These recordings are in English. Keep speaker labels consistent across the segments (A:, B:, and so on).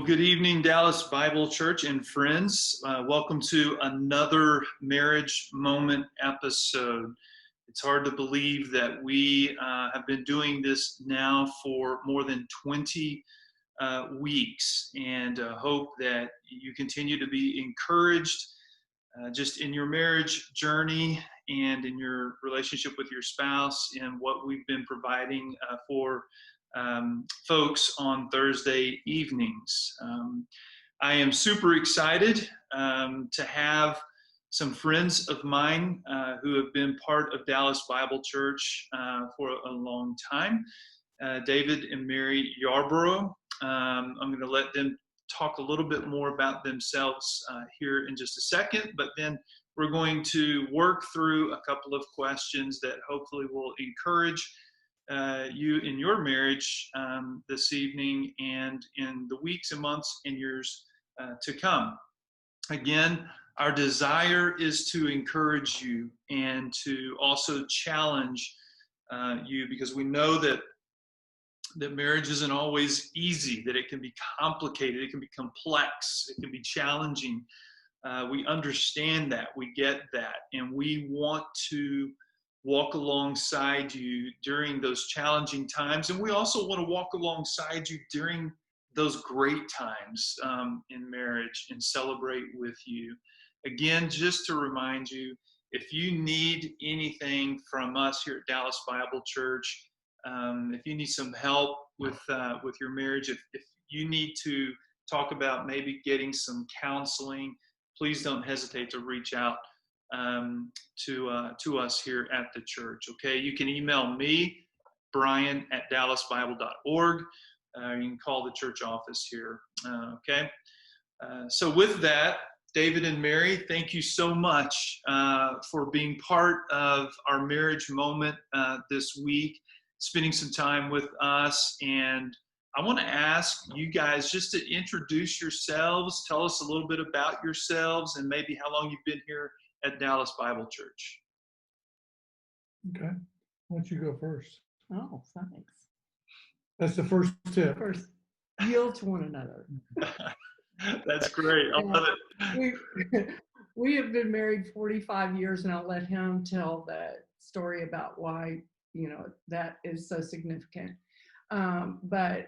A: Good evening, Dallas Bible Church and friends. Welcome to another Marriage Moment episode. It's hard to believe that we have been doing this now for more than 20 weeks, and hope that you continue to be encouraged just in your marriage journey and in your relationship with your spouse and what we've been providing for folks on Thursday evenings. I am super excited to have some friends of mine who have been part of Dallas Bible Church for a long time. David and Mary Yarbrough. I'm going to let them talk a little bit more about themselves here in just a second, but then we're going to work through a couple of questions that hopefully will encourage you in your marriage this evening and in the weeks and months and years to come. Again, our desire is to encourage you and to also challenge you, because we know that marriage isn't always easy, that it can be complicated, it can be complex, it can be challenging. We understand that, we get that, and we want to walk alongside you during those challenging times. And we also want to walk alongside you during those great times in marriage and celebrate with you. Again, just to remind you, if you need anything from us here at Dallas Bible Church, if you need some help with your marriage, if you need to talk about maybe getting some counseling, please don't hesitate to reach out to us here at the church. Okay, you can email me, Brian at dallasbible.org. You can call the church office here. Okay, so with that, David and Mary, thank you so much for being part of our marriage moment this week, spending some time with us. And I want to ask you guys just to introduce yourselves, tell us a little bit about yourselves, and maybe how long you've been here at Dallas Bible Church.
B: Okay. Why don't you go first?
C: Oh, thanks.
B: That's the first tip.
C: First, yield to one another.
A: That's great. I love it.
C: We have been married 45 years, and I'll let him tell the story about why, that is so significant. But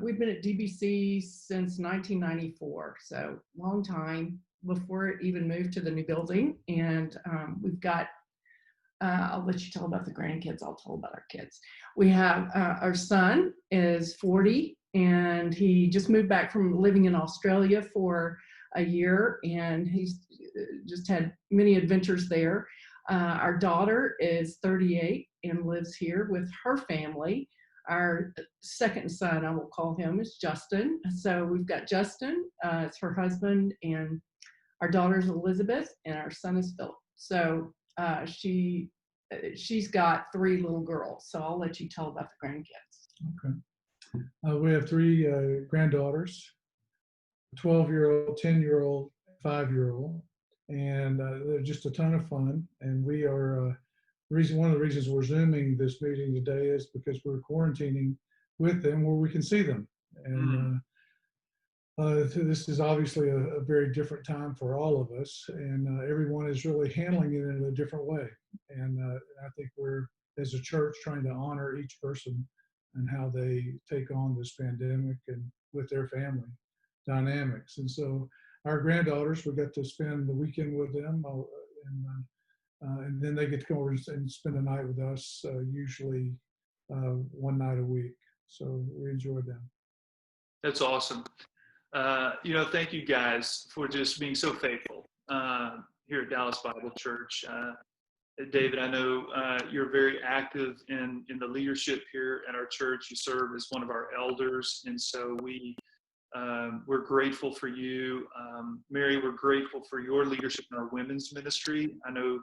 C: we've been at DBC since 1994, so long time before it even moved to the new building. And we've got, I'll let you tell about the grandkids, I'll tell about our kids. We have, our son is 40, and he just moved back from living in Australia for a year, and he's just had many adventures there. Our daughter is 38 and lives here with her family. Our second son, I will call him, is Justin. So we've got Justin, it's her husband, and our daughter's Elizabeth, and our son is Philip. So she's got 3 little girls. So I'll let you tell about the grandkids.
B: Okay. We have 3 granddaughters, a 12-year-old, 10-year-old, 5-year-old, and they're just a ton of fun. And we are one of the reasons we're Zooming this meeting today is because we're quarantining with them where we can see them. And this is obviously a very different time for all of us, and everyone is really handling it in a different way. And I think we're, as a church, trying to honor each person and how they take on this pandemic and with their family dynamics. And so our granddaughters, we got to spend the weekend with them, and then they get to come over and spend a night with us, usually one night a week. So we enjoyed them.
A: That's awesome. Thank you guys for just being so faithful here at Dallas Bible Church. David, I know you're very active in the leadership here at our church. You serve as one of our elders, and so we're grateful for you. Mary, we're grateful for your leadership in our women's ministry. I know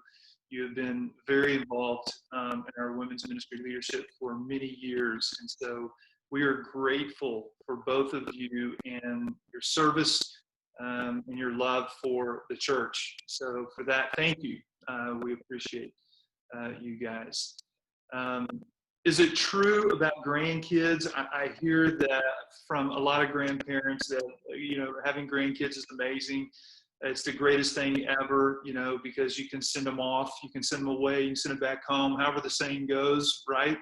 A: you have been very involved in our women's ministry leadership for many years, and so we are grateful for both of you and your service and your love for the church. So for that, thank you. We appreciate you guys. Is it true about grandkids? I hear that from a lot of grandparents that, having grandkids is amazing. It's the greatest thing ever, because you can send them off, you can send them away, you can send them back home, however the saying goes, right?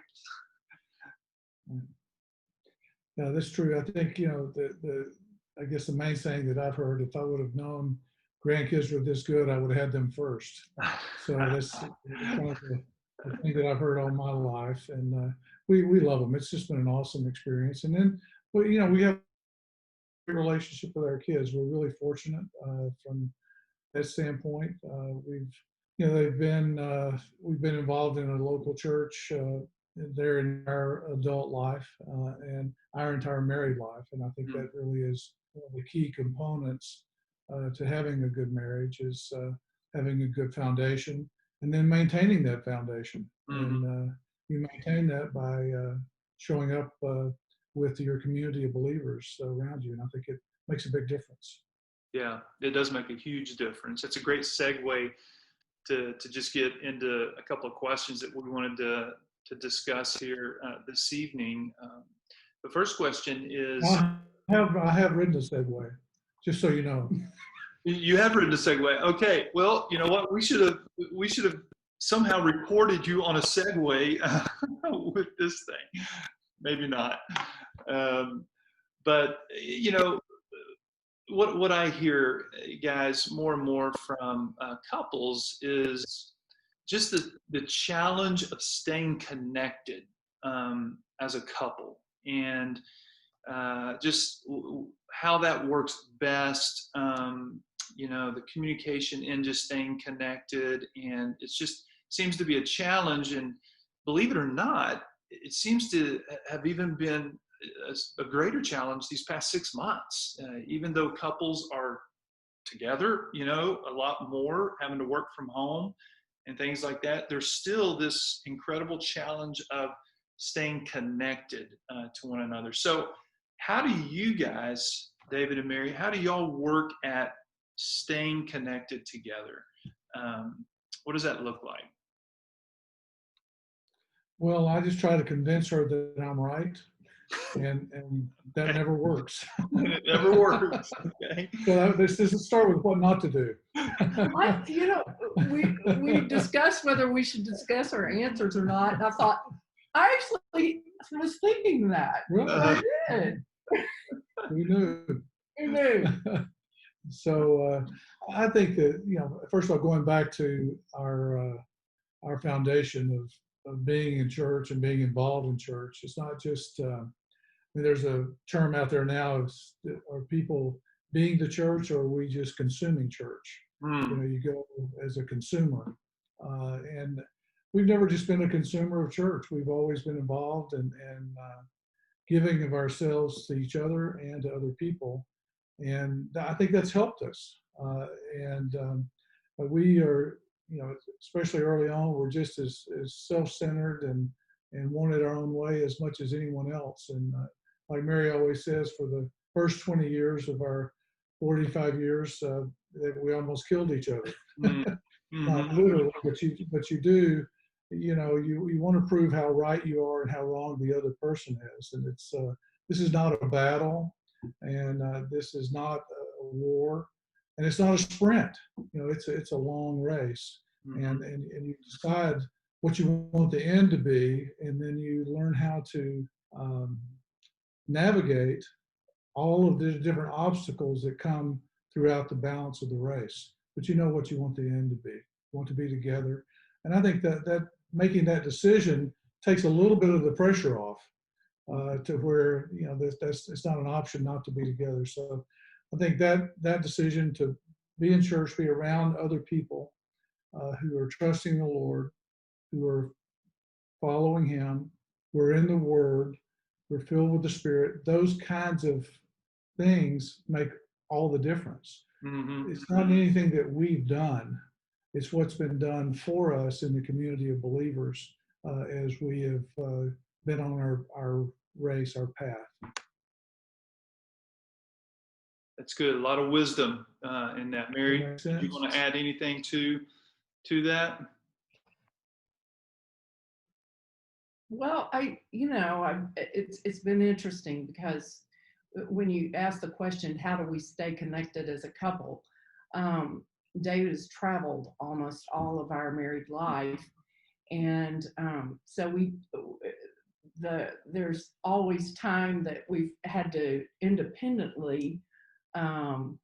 B: Yeah, that's true. I think, I guess the main saying that I've heard, if I would have known grandkids were this good, I would have had them first. So that's kind of the thing that I've heard all my life. And we love them. It's just been an awesome experience. And then, we have a relationship with our kids. We're really fortunate from that standpoint. We've been involved in a local church their entire adult life and our entire married life. And I think that really is one of the key components to having a good marriage is having a good foundation and then maintaining that foundation. And you maintain that by showing up with your community of believers around you. And I think it makes a big difference.
A: Yeah, it does make a huge difference. It's a great segue to just get into a couple of questions that we wanted to discuss here this evening. The first question is...
B: I have written a segue, just so you know.
A: You have written a segue. Okay, well, you know what? We should have somehow recorded you on a segue with this thing. Maybe not. But, what I hear, guys, more and more from couples is just the challenge of staying connected as a couple, and just how that works best, the communication and just staying connected. And it just seems to be a challenge. And believe it or not, it seems to have even been a greater challenge these past 6 months, even though couples are together, a lot more, having to work from home and things like that. There's still this incredible challenge of staying connected to one another. So how do you guys, David and Mary, how do y'all work at staying connected together? What does that look like?
B: Well, I just try to convince her that I'm right. And that never works.
A: It never works. Okay.
B: So this is start with what not to do.
C: We discussed whether we should discuss our answers or not. And I thought, I actually was thinking that.
B: Really?
C: I did.
B: We knew.
C: We knew.
B: So I think that, first of all, going back to our foundation of being in church and being involved in church, it's not just, there's a term out there now of, are people being the church, or are we just consuming church? You go as a consumer. And we've never just been a consumer of church. We've always been involved and giving of ourselves to each other and to other people. And I think that's helped us. But we are, especially early on, we're just as self-centered and wanted our own way as much as anyone else. And like Mary always says, for the first 20 years of our 45 years, that we almost killed each other. Not literally, but you do, you want to prove how right you are and how wrong the other person is. And it's this is not a battle, and this is not a war, and it's not a sprint. It's a long race, and you decide what you want the end to be, and then you learn how to navigate all of the different obstacles that come throughout the balance of the race. But you know what you want the end to be. You want to be together. And I think that making that decision takes a little bit of the pressure off to where, it's not an option not to be together. So I think that decision to be in church, be around other people who are trusting the Lord, who are following Him, who are in the Word, who are filled with the Spirit, those kinds of things make all the difference. It's not anything that we've done. It's what's been done for us in the community of believers as we have been on our race, our path.
A: That's good. A lot of wisdom in that. Mary, do you want to add anything to that?
C: Well, it's been interesting because when you ask the question, how do we stay connected as a couple? Um, David has traveled almost all of our married life, and so there's always time that we've had to independently um,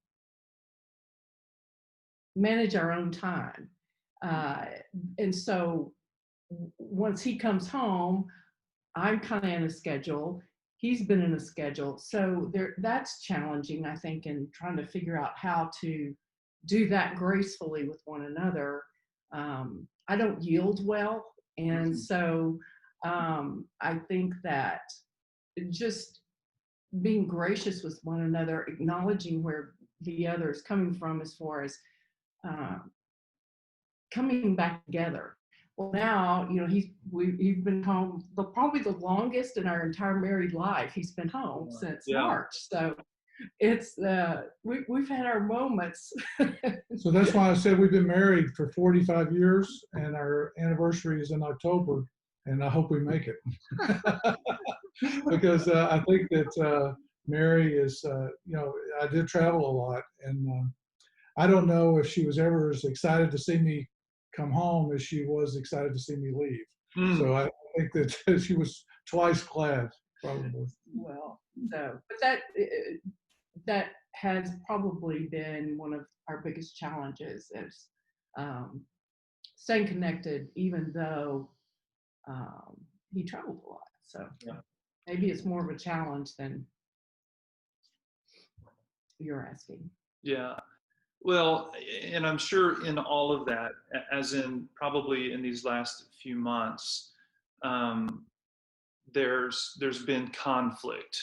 C: manage our own time, and so once he comes home, I'm kind of in a schedule. He's been in a schedule. So that's challenging, I think, in trying to figure out how to do that gracefully with one another. I don't yield well. And so I think that just being gracious with one another, acknowledging where the other is coming from as far as uh, coming back together. Well, now, he's been home probably the longest in our entire married life. He's been home since March. So it's we've had our moments.
B: So that's why I said we've been married for 45 years, and our anniversary is in October, and I hope we make it. Because I think that Mary is, I did travel a lot, and I don't know if she was ever as excited to see me come home as she was excited to see me leave. So I think that she was twice glad, probably.
C: Well, so, but that has probably been one of our biggest challenges is staying connected, even though he traveled a lot. So maybe it's more of a challenge than you're asking.
A: Yeah. Well, and I'm sure in all of that, as in probably in these last few months, there's been conflict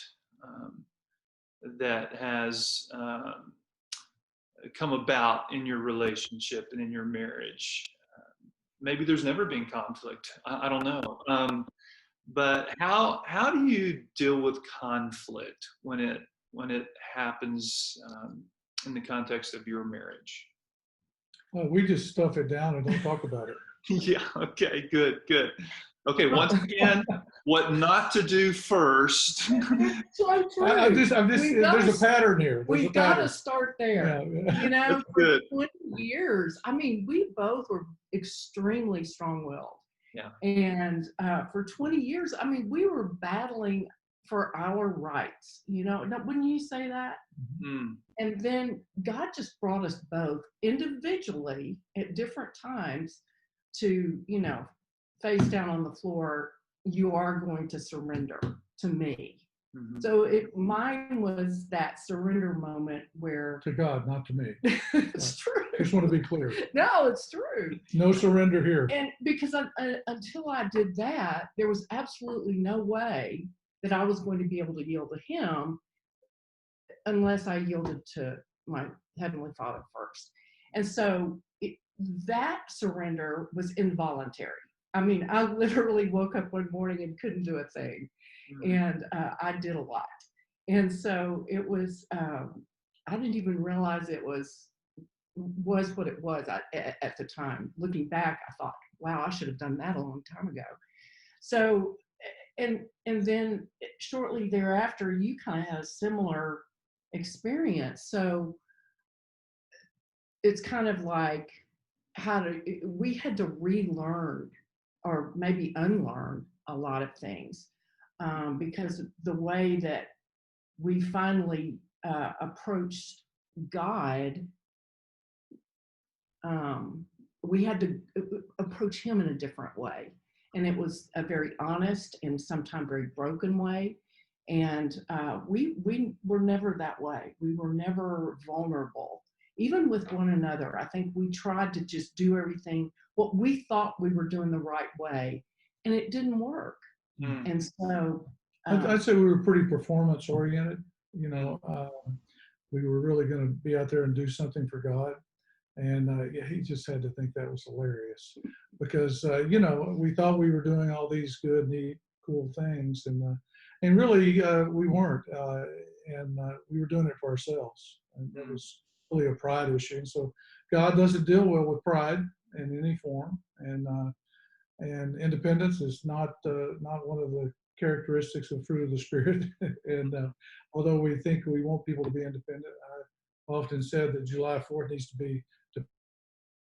A: that has come about in your relationship and in your marriage. Maybe there's never been conflict. I don't know. But how do you deal with conflict when it happens in the context of your marriage?
B: Well, we just stuff it down and don't talk about it.
A: Yeah. Okay. Good. Okay. Once again, what not to do first.
C: So true.
B: There's a pattern here.
C: We've got to start there.
B: Yeah.
C: For 20 years, we both were extremely strong-willed.
A: Yeah.
C: And for 20 years, we were battling for our rights. Wouldn't you say that?
A: Mm.
C: And then God just brought us both individually at different times to, face down on the floor. You are going to surrender to me. Mm-hmm. So mine was that surrender moment where
B: to God, not to me.
C: It's true.
B: Just want to be clear.
C: No, it's true.
B: No surrender here.
C: And because until I did that, there was absolutely no way that I was going to be able to yield to Him unless I yielded to my Heavenly Father first. And so that surrender was involuntary. I literally woke up one morning and couldn't do a thing. Mm-hmm. And I did a lot. And so it was, I didn't even realize it was what it was at the time. Looking back, I thought, wow, I should have done that a long time ago. So, and then shortly thereafter, you kind of had a similar experience. So it's kind of like we had to relearn or maybe unlearn a lot of things because the way that we finally approached God, we had to approach Him in a different way. And it was a very honest and sometimes very broken way. And we were never that way. We were never vulnerable, even with one another. I think we tried to just do everything what we thought we were doing the right way, and it didn't work. Mm. And so
B: I'd say we were pretty performance oriented. We were really going to be out there and do something for God. And he just had to think that was hilarious because, we thought we were doing all these good, neat, cool things. And really, we weren't. And we were doing it for ourselves. And that was really a pride issue. And so God doesn't deal well with pride in any form. And And independence is not one of the characteristics of fruit of the Spirit. And although we think we want people to be independent, I often said that July 4th needs to be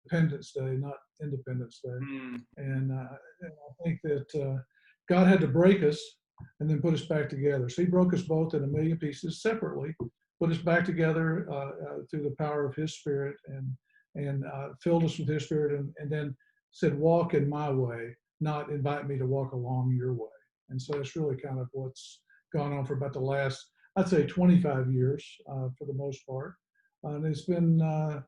B: Dependence Day, not Independence Day. And I think that God had to break us and then put us back together. So he broke us both in a million pieces separately, put us back together through the power of his Spirit, and filled us with his Spirit, and then said, walk in my way, not invite me to walk along your way. And so it's really kind of what's gone on for about the last, I'd say 25 years for the most part. And it's been, I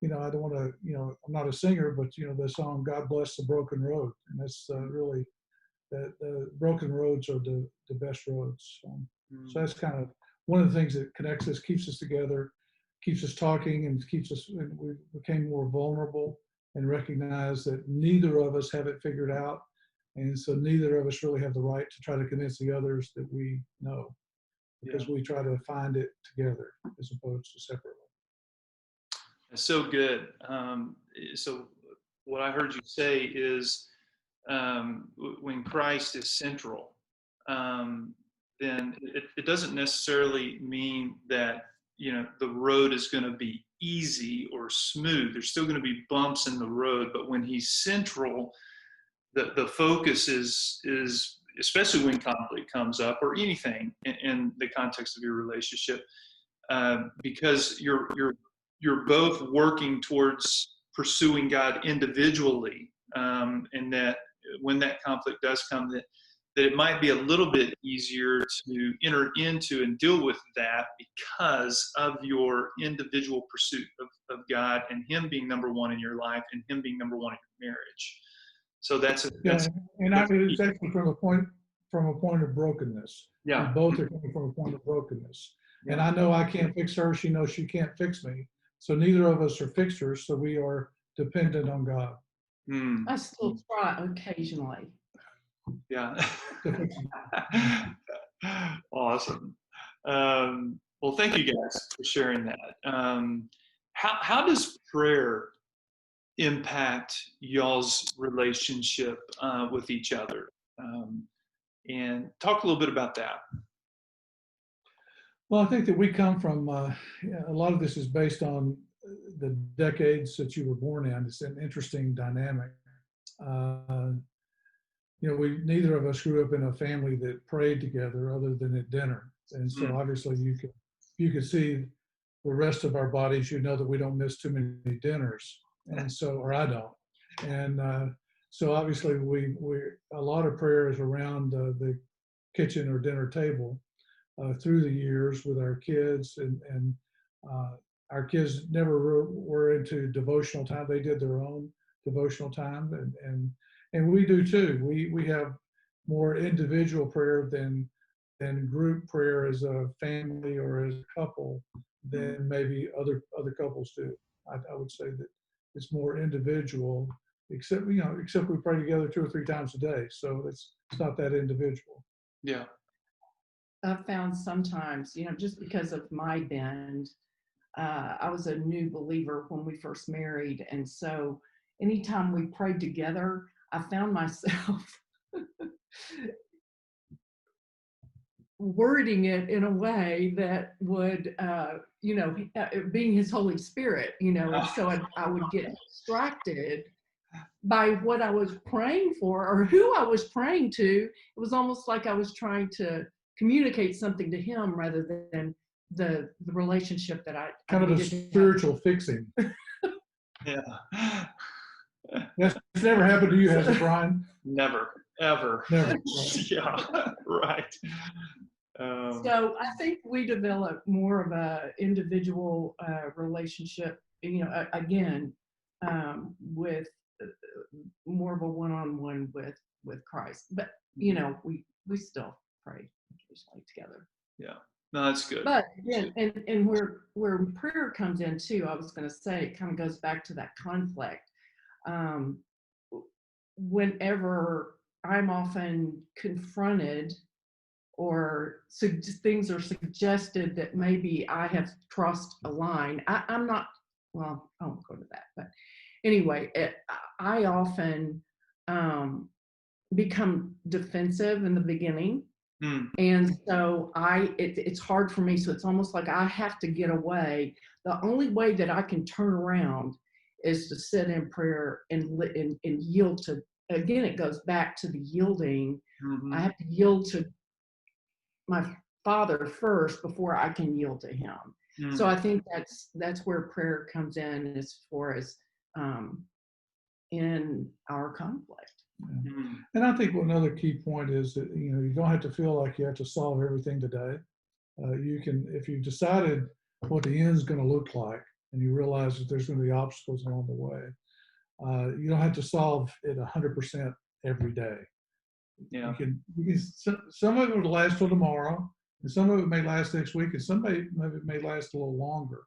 B: don't want to, I'm not a singer, but, the song, God Bless the Broken Road. And that's really, the broken roads are the best roads. So that's kind of one of the things that connects us, keeps us together, keeps us talking, and we became more vulnerable and recognize that neither of us have it figured out. And so neither of us really have the right to try to convince the others that we know, because we try to find it together as opposed to separately.
A: That's so good. So what I heard you say is when Christ is central, then it doesn't necessarily mean that the road is going to be easy or smooth. There's still going to be bumps in the road, but when he's central, the focus is especially when conflict comes up or anything in the context of your relationship, because you're both working towards pursuing God individually, and that when that conflict does come, that it might be a little bit easier to enter into and deal with that because of your individual pursuit of God and him being number one in your life and him being number one in your marriage. So it's
B: actually from a point of brokenness.
A: Yeah.
B: We both are coming from a point of brokenness. Yeah. And I know I can't fix her. She knows she can't fix me. So neither of us are fixers. So we are dependent on God.
C: I still try occasionally.
A: Yeah. Awesome. Well, thank you guys for sharing that. How does prayer impact y'all's relationship with each other? And talk a little bit about that.
B: Well, I think that we come from, a lot of this is based on the decades that you were born in. It's an interesting dynamic. Neither of us grew up in a family that prayed together other than at dinner. And so obviously you could see the rest of our bodies, you know that we don't miss too many dinners. And so, or I don't. And so obviously we a lot of prayer is around the kitchen or dinner table through the years with our kids, and our kids never were into devotional time. They did their own devotional time, and we do too. We have more individual prayer than group prayer as a family or as a couple than maybe other couples do. I would say that it's more individual, except we pray together 2 or 3 times a day, so it's not that individual.
A: Yeah.
C: I've found sometimes, just because of my bend, I was a new believer when we first married. And so anytime we prayed together, I found myself wording it in a way that would, being his Holy Spirit, and so I would get distracted by what I was praying for or who I was praying to. It was almost like I was trying to communicate something to him rather than the relationship that I
B: kind of a spiritual fixing.
A: Yeah.
B: That's never happened to you, has it, Brian?
A: Never, ever.
B: Never.
A: Yeah, right.
C: So I think we developed more of a individual relationship, again, with more of a one-on-one with Christ. But we still pray occasionally together.
A: Yeah, no, that's good.
C: But again, and where prayer comes in too, I was going to say, it kind of goes back to that conflict. Whenever I'm often confronted or things are suggested that maybe I have crossed a line, I'm not, well, I won't go to that, but anyway, I often become defensive in the beginning.
A: Mm.
C: And so it's hard for me. So it's almost like I have to get away. The only way that I can turn around is to sit in prayer and yield to, again, it goes back to the yielding.
A: Mm-hmm.
C: I have to yield to my Father first before I can yield to him.
A: Mm.
C: So I think that's where prayer comes in as far as in our conflict.
B: Yeah.
A: Mm.
B: And I think another key point is that, you don't have to feel like you have to solve everything today. You can, if you've decided what the end is going to look like, and you realize that there's going to be obstacles along the way, you don't have to solve it 100% every day.
A: Yeah.
B: Some of it will last till tomorrow, and some of it may last next week, and some of it may last a little longer.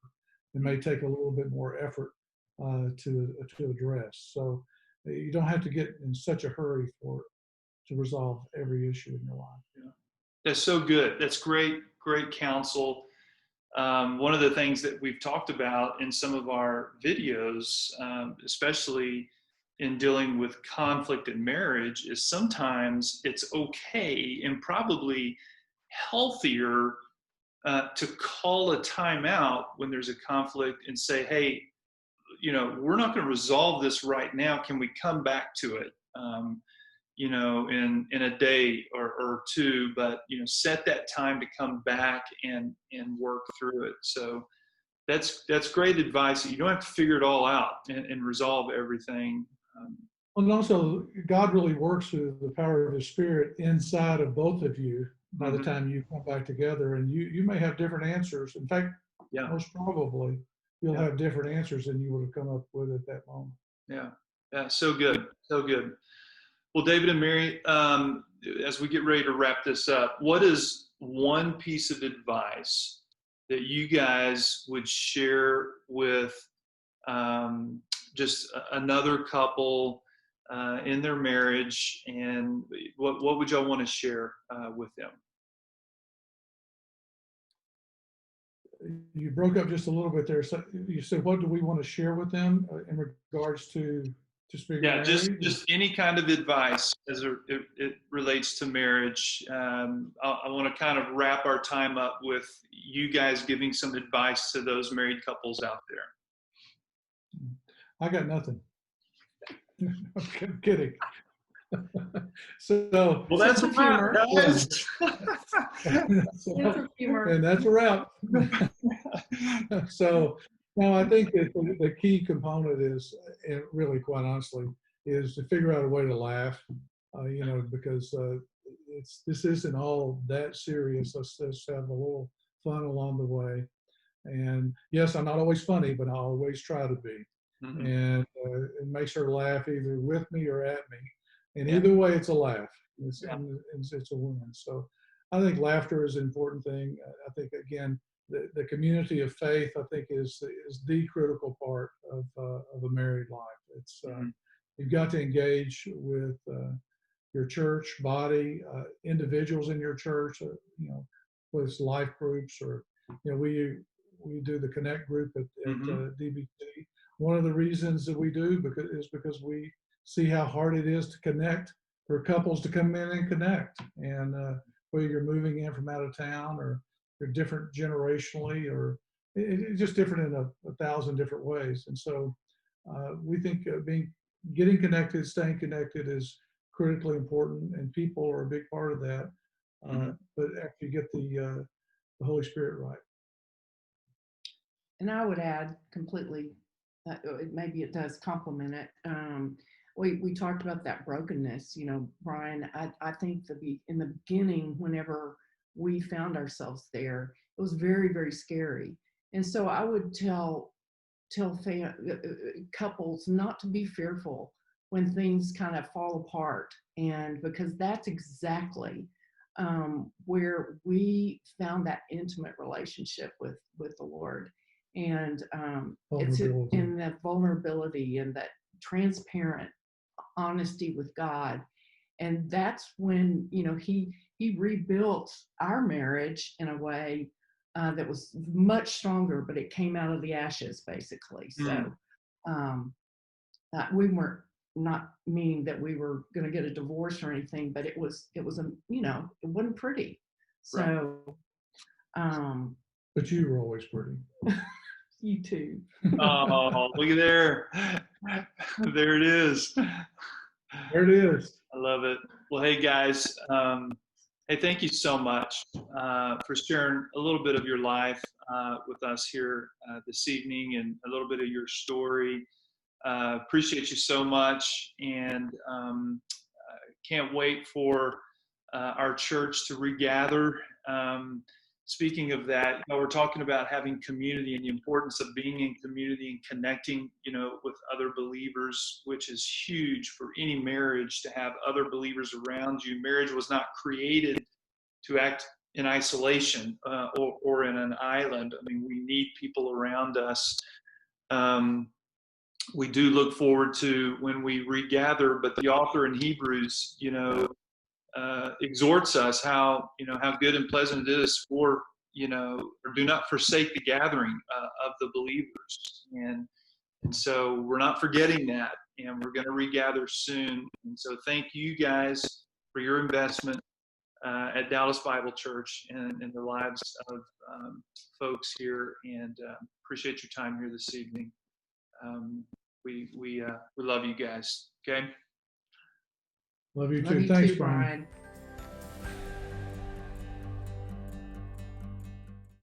B: It may take a little bit more effort to address. So you don't have to get in such a hurry to resolve every issue in your life.
A: Yeah. That's so good. That's great counsel. One of the things that we've talked about in some of our videos, especially in dealing with conflict in marriage, is sometimes it's okay and probably healthier to call a timeout when there's a conflict and say, hey, we're not going to resolve this right now. Can we come back to it? In a day or two, but set that time to come back and work through it. So that's great advice. You don't have to figure it all out and resolve everything.
B: And also, God really works through the power of His Spirit inside of both of you by the time you come back together, and you may have different answers. In fact, most probably you'll have different answers than you would have come up with at that moment.
A: Yeah, so good. Well, David and Mary, as we get ready to wrap this up, what is one piece of advice that you guys would share with just another couple in their marriage, and what would y'all want to share with them?
B: You broke up just a little bit there. So you said, what do we want to share with them in regards to being married?
A: just any kind of advice as it relates to marriage. I want to kind of wrap our time up with you guys giving some advice to those married couples out there.
B: I got nothing. I'm kidding. So,
A: well, that's a wrap, guys.
B: And that's a wrap. So, no, I think that the key component is, really, quite honestly, is to figure out a way to laugh. Because this isn't all that serious. Let's have a little fun along the way. And yes, I'm not always funny, but I'll always try to be. Mm-hmm. And it makes her laugh either with me or at me. And either way, it's a laugh. It's a win. So I think laughter is an important thing. I think, again, the community of faith, I think, is the critical part of a married life. It's you've got to engage with your church body, individuals in your church, whether it's life groups or, we do the Connect group at DBT. One of the reasons that we do is because we see how hard it is to connect for couples to come in and connect. And whether you're moving in from out of town or you're different generationally, or it's just different in a thousand different ways. And so we think getting connected, staying connected is critically important, and people are a big part of that. But after you get the Holy Spirit right.
C: And I would add completely, maybe it does complement it. We talked about that brokenness, Brian. I think in the beginning, whenever we found ourselves there, it was very, very scary. And so I would tell couples not to be fearful when things kind of fall apart, and because that's exactly where we found that intimate relationship with the Lord. And it's in that vulnerability and that transparent honesty with God. And that's when, he rebuilt our marriage in a way that was much stronger, but it came out of the ashes, basically. So we weren't not meaning that we were going to get a divorce or anything, but it was it wasn't pretty. So,
B: But you were always pretty.
C: you too.
A: Oh, look at there. There it is.
B: There it is.
A: I love it. Well, hey guys, hey, thank you so much for sharing a little bit of your life with us here this evening and a little bit of your story. Appreciate you so much, and can't wait for our church to regather. Speaking of that, we're talking about having community and the importance of being in community and connecting, with other believers, which is huge for any marriage, to have other believers around you. Marriage was not created to act in isolation or in an island. I mean, we need people around us. We do look forward to when we regather, but the author in Hebrews, exhorts us how good and pleasant it is for, or do not forsake the gathering of the believers. And so we're not forgetting that, and we're going to regather soon. And so thank you guys for your investment at Dallas Bible Church and in the lives of folks here, and appreciate your time here this evening. We love you guys. Okay.
B: Love you
C: Love
B: too.
C: you
B: Thanks,
C: too,
B: Brian.
C: Brian.